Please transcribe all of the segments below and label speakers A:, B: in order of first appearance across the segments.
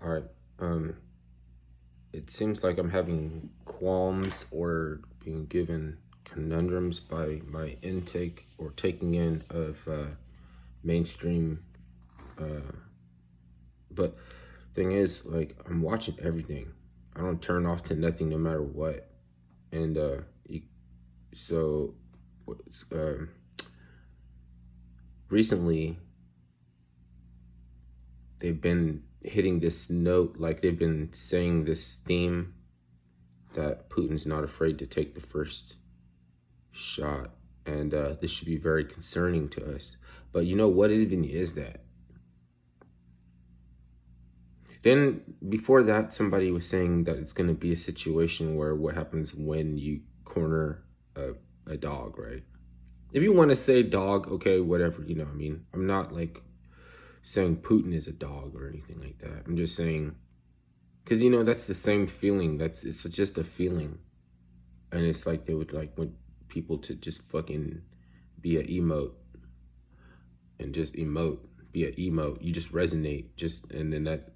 A: All right. Um, it seems like I'm having qualms or being given conundrums by my intake or taking in of mainstream. But thing is, like, I'm watching everything. I don't turn off to nothing, no matter what. And so, recently they've been hitting this note, like they've been saying this theme that Putin's not afraid to take the first shot. And this should be very concerning to us. But you know what even is that? Then before that, somebody was saying that it's going to be a situation where what happens when you corner a dog, right? If you want to say dog, okay, whatever, I mean, I'm not like saying Putin is a dog or anything like that. I'm just saying, because that's the same feeling. It's just a feeling, and it's like they would like want people to just fucking be a emote and just emote, be a emote. You just resonate, and then that,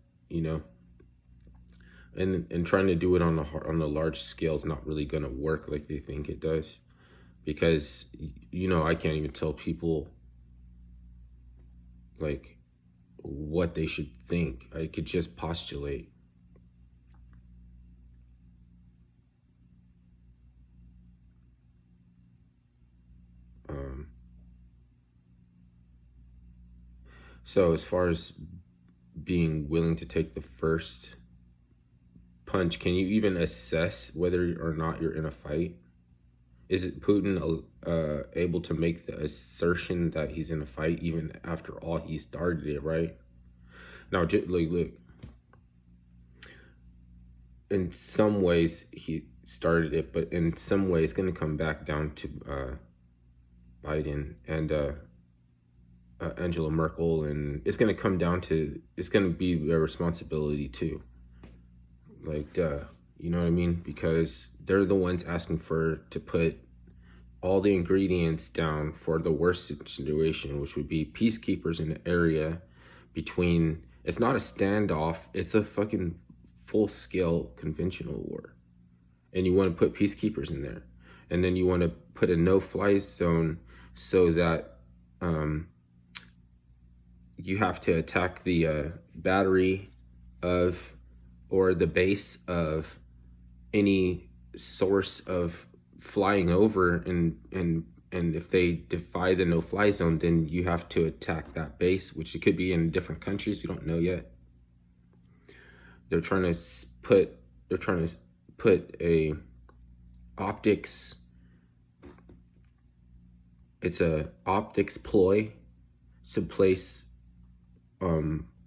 A: and trying to do it on a large scale is not really gonna work like they think it does, because I can't even tell people like what they should think. I could just postulate. So as far as being willing to take the first punch, can you even assess whether or not you're in a fight? Is it Putin able to make the assertion that he's in a fight even after all he started it, right? Now, look, in some ways he started it, but in some ways it's going to come back down to Biden and Angela Merkel, and it's going to be their responsibility too. Like, duh, you know what I mean? Because they're the ones asking to put all the ingredients down for the worst situation, which would be peacekeepers in the area between. It's not a standoff; it's a fucking full-scale conventional war, and you want to put peacekeepers in there, and then you want to put a no-fly zone so that you have to attack the battery of or the base of any source of flying over, and if they defy the no-fly zone, then you have to attack that base, which it could be in different countries. We don't know yet. They're trying to put a optics. It's a optics ploy to place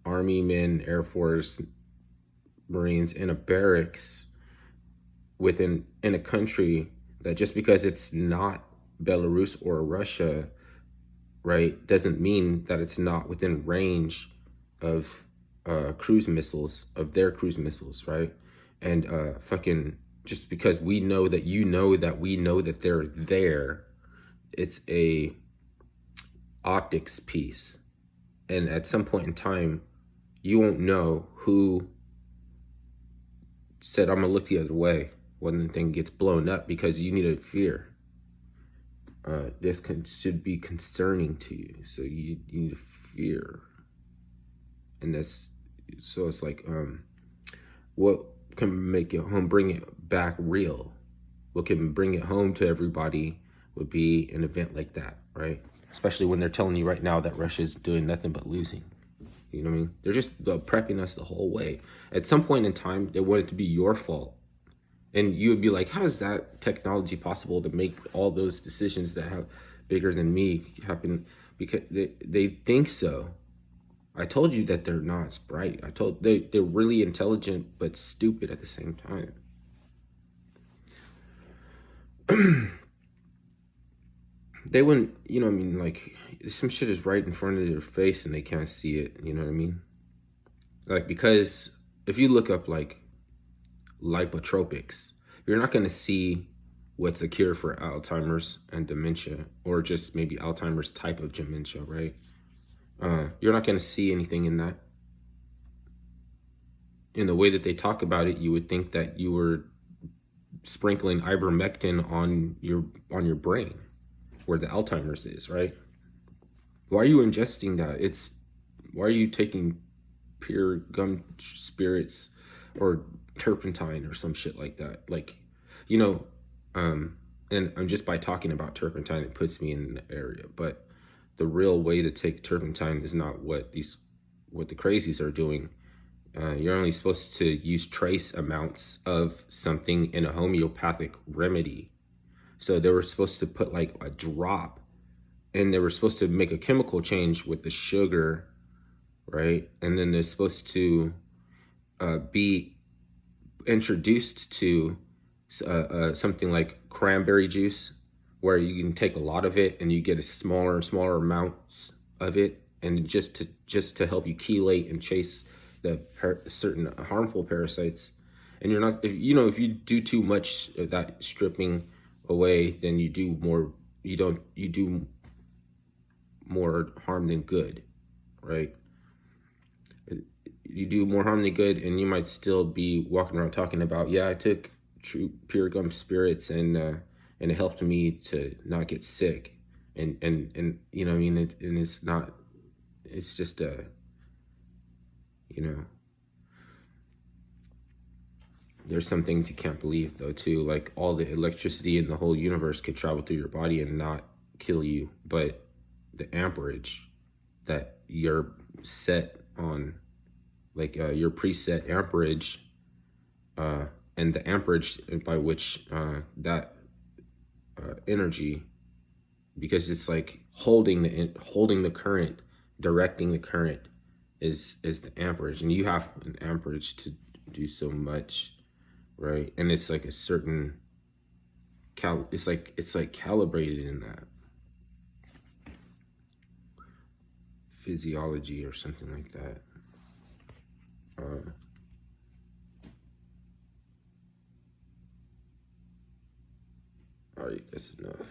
A: Army men, Air Force, Marines in a barracks in a country that, just because it's not Belarus or Russia, right, doesn't mean that it's not within range of their cruise missiles, right? And fucking, just because we know that we know that they're there, it's a optics piece. And at some point in time, you won't know who said, I'm gonna look the other way when the thing gets blown up, because you need to fear. This should be concerning to you, so you need to fear. And it's like, what can make it home, bring it back real? What can bring it home to everybody would be an event like that, right? Especially when they're telling you right now that Russia's doing nothing but losing. You know what I mean? They're just prepping us the whole way. At some point in time, they want it to be your fault. And you would be like, how is that technology possible to make all those decisions that have bigger than me happen? Because they think so. I told you that they're not bright. They're really intelligent but stupid at the same time. They wouldn't, like, some shit is right in front of their face and they can't see it, you know what I mean? Like, because if you look up like lipotropics, you're not going to see what's a cure for Alzheimer's and dementia, or just maybe Alzheimer's type of dementia, right? You're not going to see anything in that. in the way that they talk about it, you would think that you were sprinkling ivermectin on your brain where the Alzheimer's is, right? Why are you ingesting that? Why are you taking pure gum spirits or turpentine or some shit like that? Like, you know, and I'm just by talking about turpentine, it puts me in the area. But the real way to take turpentine is not what the crazies are doing. You're only supposed to use trace amounts of something in a homeopathic remedy. So they were supposed to put like a drop, and they were supposed to make a chemical change with the sugar, right? And then they're supposed to be introduced to something like cranberry juice, where you can take a lot of it and you get a smaller and smaller amounts of it, and just to help you chelate and chase the certain harmful parasites. And you're not, if you do too much of that stripping away, then you do more harm than good, right? You do more harm than good, and you might still be walking around talking about, yeah, I took pure gum spirits, and it helped me to not get sick, and you know what I mean, and it's not, it's just there's some things you can't believe though too, like all the electricity in the whole universe could travel through your body and not kill you, but the amperage that you're set on, like your preset amperage, and the amperage by which that energy, because it's like holding the current, directing the current, is the amperage, and you have an amperage to do so much, right? And it's like a certain it's like calibrated in that physiology or something like that. All right, that's enough.